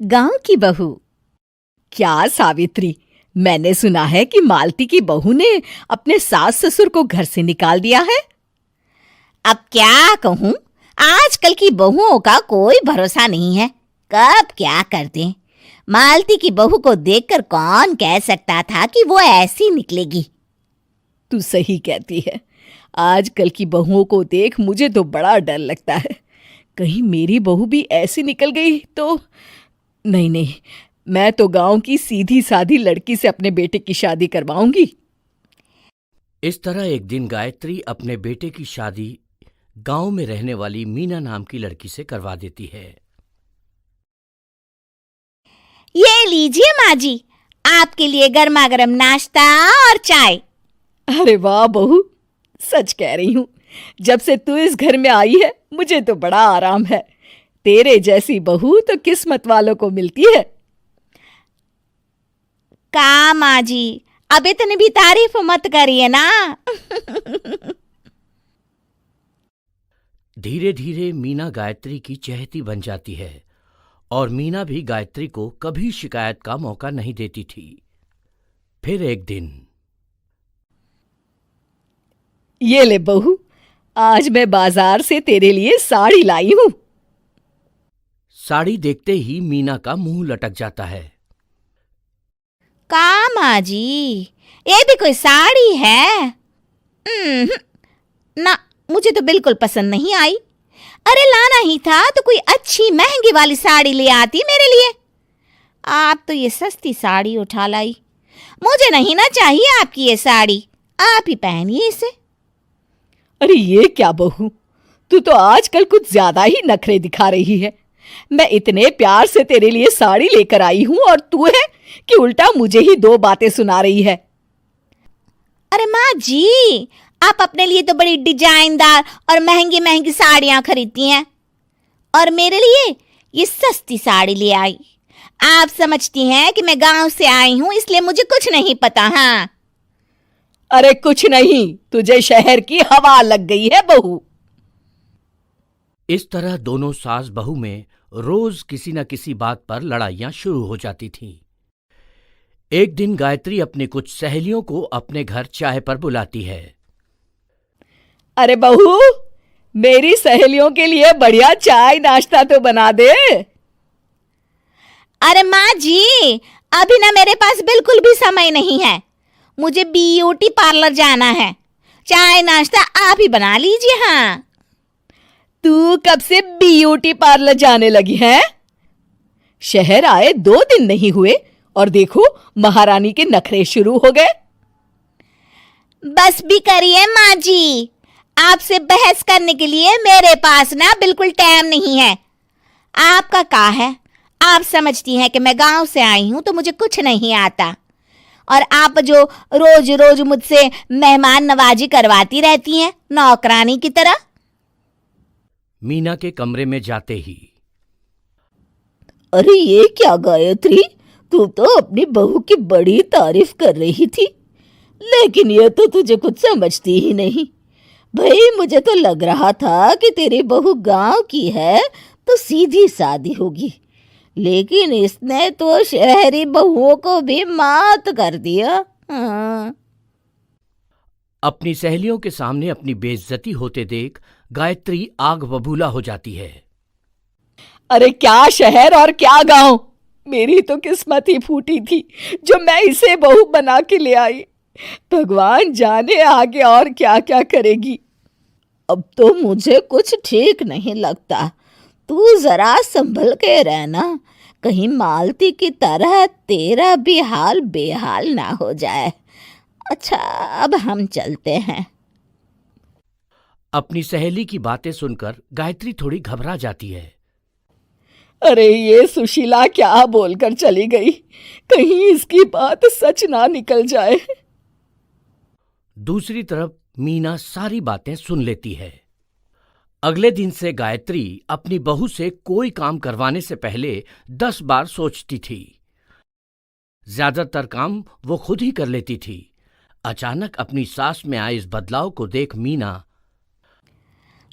गांव की बहू। क्या सावित्री, मैंने सुना है कि मालती की बहू ने अपने सास ससुर को घर से निकाल दिया है। अब क्या कहूं, आजकल की बहुओं का कोई भरोसा नहीं है, कब क्या कर दें। मालती की बहू को देखकर कौन कह सकता था कि वो ऐसी निकलेगी। तू सही कहती है। आजकल की बहुओं को देख मुझे तो बड़ा डर लगता है। कहीं मेरी बहू भी ऐसी निकल गई तो। नहीं, मैं तो गांव की सीधी सादी लड़की से अपने बेटे की शादी करवाऊंगी। इस तरह एक दिन गायत्री अपने बेटे की शादी गांव में रहने वाली मीना नाम की लड़की से करवा देती है। ये लीजिए माँ जी, आपके लिए गर्मा गर्म नाश्ता और चाय। अरे वाह बहू, सच कह रही हूँ, जब से तू इस घर में आई है मुझे तो बड़ा आराम है। तेरे जैसी बहू तो किस्मत वालों को मिलती है। का माँ जी, अब इतनी भी तारीफ मत करिए ना। धीरे धीरे मीना गायत्री की चहेती बन जाती है और मीना भी गायत्री को कभी शिकायत का मौका नहीं देती थी। फिर एक दिन, ये ले बहू, आज मैं बाजार से तेरे लिए साड़ी लाई हूं। साड़ी देखते ही मीना का मुंह लटक जाता है। का माँ जी, ये भी कोई साड़ी है? ना, मुझे तो बिल्कुल पसंद नहीं आई। अरे लाना ही था तो कोई अच्छी महंगी वाली साड़ी ले आती मेरे लिए। आप तो ये सस्ती साड़ी उठा लाई। मुझे नहीं ना चाहिए आपकी ये साड़ी, आप ही पहनिए इसे। अरे ये क्या बहू, तू तो आजकल कुछ ज्यादा ही नखरे दिखा रही है। मैं इतने प्यार से तेरे लिए साड़ी लेकर आई हूं और तू है कि उल्टा मुझे ही दो बातें सुना रही है। अरे माँ जी, आप अपने लिए तो बड़ी डिजाइनदार और महंगी महंगी साड़ियां खरीदती हैं और मेरे लिए ये सस्ती साड़ी ले आई। आप समझती हैं कि मैं गांव से आई हूं इसलिए मुझे कुछ नहीं पता। हाँ, अरे कुछ नहीं, तुझे शहर की हवा लग गई है बहू। इस तरह दोनों सास बहू में रोज किसी न किसी बात पर लड़ाइयां शुरू हो जाती थीं। एक दिन गायत्री अपनी कुछ सहेलियों को अपने घर चाय पर बुलाती है। अरे बहू, मेरी सहेलियों के लिए बढ़िया चाय नाश्ता तो बना दे। अरे माँ जी, अभी ना मेरे पास बिल्कुल भी समय नहीं है। मुझे ब्यूटी पार्लर जाना है। चाय नाश्ता आप ही बना लीजिए। हाँ, तू कब से ब्यूटी पार्लर जाने लगी है? शहर आए 2 दिन नहीं हुए और देखो महारानी के नखरे शुरू हो गए। बस भी करिए माँ जी, आपसे बहस करने के लिए मेरे पास ना बिल्कुल टाइम नहीं है। आपका क्या है, आप समझती हैं कि मैं गांव से आई हूं तो मुझे कुछ नहीं आता और आप जो रोज रोज मुझसे मेहमान नवाजी करवाती रहती हैं नौकरानी की तरह। मीना के कमरे में जाते ही, अरे ये क्या गायत्री, तू तो अपनी बहू की बड़ी तारीफ कर रही थी, लेकिन ये तो तुझे कुछ समझती ही नहीं। भाई मुझे तो लग रहा था कि तेरी बहू गांव की है तो सीधी सादी होगी, लेकिन इसने तो शहरी बहुओं को भी मात कर दिया। हाँ। अपनी सहेलियों के सामने अपनी बेइज्जती होते देख गायत्री आग बबूला हो जाती है। अरे क्या शहर और क्या गांव, मेरी तो किस्मत ही फूटी थी जो मैं इसे बहू बना के ले आई। भगवान जाने आगे और क्या क्या करेगी। अब तो मुझे कुछ ठीक नहीं लगता। तू जरा संभल के रहना, कहीं मालती की तरह तेरा भी हाल बेहाल ना हो जाए। अच्छा, अब हम चलते हैं। अपनी सहेली की बातें सुनकर गायत्री थोड़ी घबरा जाती है। अरे ये सुशीला क्या बोलकर चली गई, कहीं इसकी बात सच ना निकल जाए। दूसरी तरफ मीना सारी बातें सुन लेती है। अगले दिन से गायत्री अपनी बहू से कोई काम करवाने से पहले 10 बार सोचती थी। ज्यादातर काम वो खुद ही कर लेती थी। अचानक अपनी सास में आए इस बदलाव को देख मीना,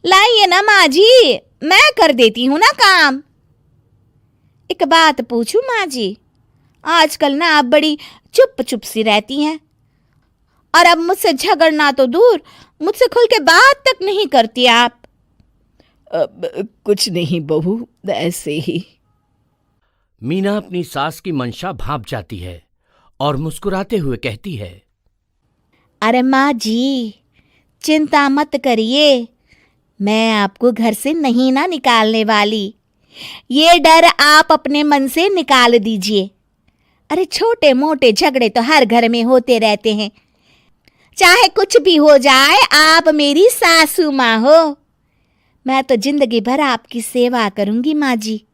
लाइए ना माँ जी, मैं कर देती हूँ ना काम। एक बात पूछूं माँ जी, आजकल ना आप बड़ी चुप चुप सी रहती हैं और अब मुझसे झगड़ना तो दूर, मुझसे खुल के बात तक नहीं करती आप। कुछ नहीं बहू, ऐसे ही। मीना अपनी सास की मंशा भांप जाती है और मुस्कुराते हुए कहती है, अरे माँ जी, चिंता मत करिए, मैं आपको घर से नहीं ना निकालने वाली। ये डर आप अपने मन से निकाल दीजिए। अरे छोटे मोटे झगड़े तो हर घर में होते रहते हैं, चाहे कुछ भी हो जाए, आप मेरी सासू माँ हो। मैं तो जिंदगी भर आपकी सेवा करूंगी माँ जी।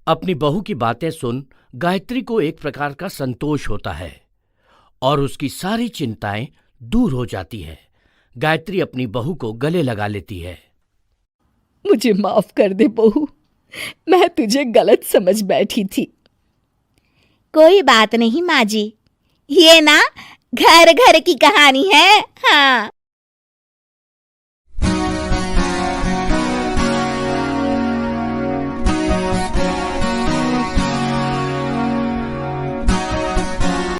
अपनी बहू की बातें सुन गायत्री को एक प्रकार का संतोष होता है और उसकी सारी चिंताएं दूर हो जाती है। गायत्री अपनी बहू को गले लगा लेती है। मुझे माफ कर दे बहू, मैं तुझे गलत समझ बैठी थी। कोई बात नहीं माँ जी, ये ना घर घर की कहानी है। हाँ।